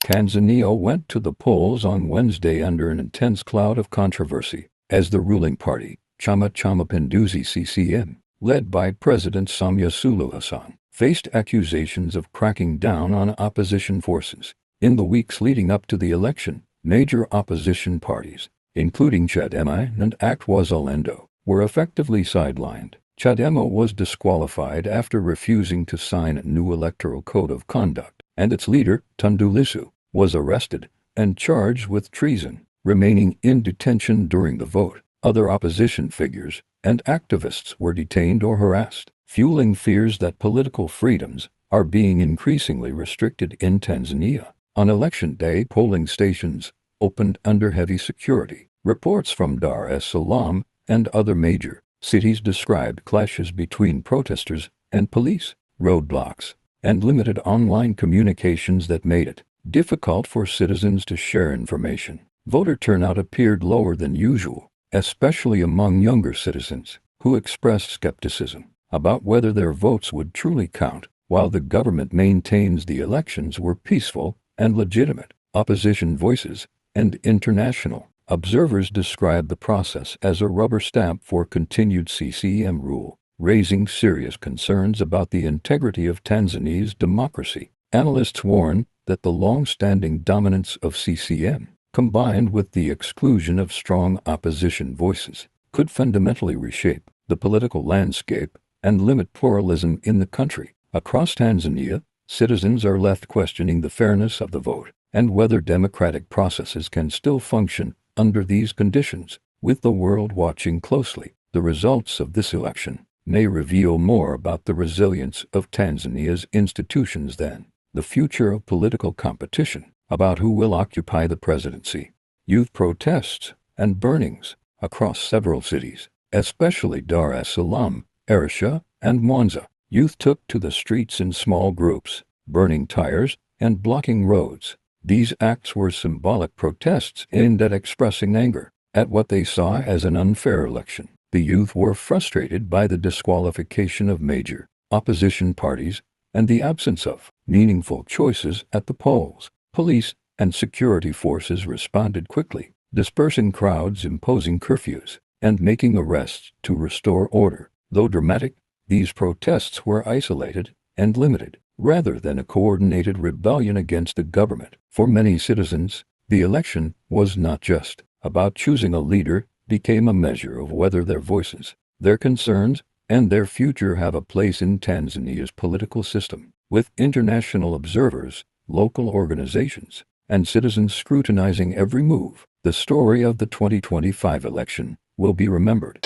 Tanzania went to the polls on Wednesday under an intense cloud of controversy, as the ruling party, Chama cha Mapinduzi CCM, led by President Samia Suluhu Hassan, faced accusations of cracking down on opposition forces. In the weeks leading up to the election, major opposition parties, including Chadema and ACT Wazalendo, were effectively sidelined. Chadema was disqualified after refusing to sign a new electoral code of conduct, and its leader, Tundu Lissu, was arrested and charged with treason, remaining in detention during the vote. Other opposition figures and activists were detained or harassed, fueling fears that political freedoms are being increasingly restricted in Tanzania. On election day, polling stations opened under heavy security. Reports from Dar es Salaam and other major cities described clashes between protesters and police, roadblocks, and limited online communications that made it difficult for citizens to share information. Voter turnout appeared lower than usual, especially among younger citizens, who expressed skepticism about whether their votes would truly count. While the government maintains the elections were peaceful and legitimate, opposition voices and international observers describe the process as a rubber stamp for continued CCM rule, raising serious concerns about the integrity of Tanzania's democracy. Analysts warn that the long-standing dominance of CCM, combined with the exclusion of strong opposition voices, could fundamentally reshape the political landscape and limit pluralism in the country. Across Tanzania, citizens are left questioning the fairness of the vote and whether democratic processes can still function under these conditions. With the world watching closely, the results of this election may reveal more about the resilience of Tanzania's institutions than the future of political competition about who will occupy the presidency. Youth protests and burnings across several cities, especially Dar es Salaam, Arusha, and Mwanza. Youth took to the streets in small groups, burning tires and blocking roads. These acts were symbolic protests aimed at expressing anger at what they saw as an unfair election. The youth were frustrated by the disqualification of major opposition parties and the absence of meaningful choices at the polls. Police and security forces responded quickly, dispersing crowds, imposing curfews, and making arrests to restore order. Though dramatic, these protests were isolated and limited, rather than a coordinated rebellion against the government. For many citizens, the election was not just about choosing a leader, it became a measure of whether their voices, their concerns, and their future have a place in Tanzania's political system. With international observers, local organizations, and citizens scrutinizing every move, the story of the 2025 election will be remembered.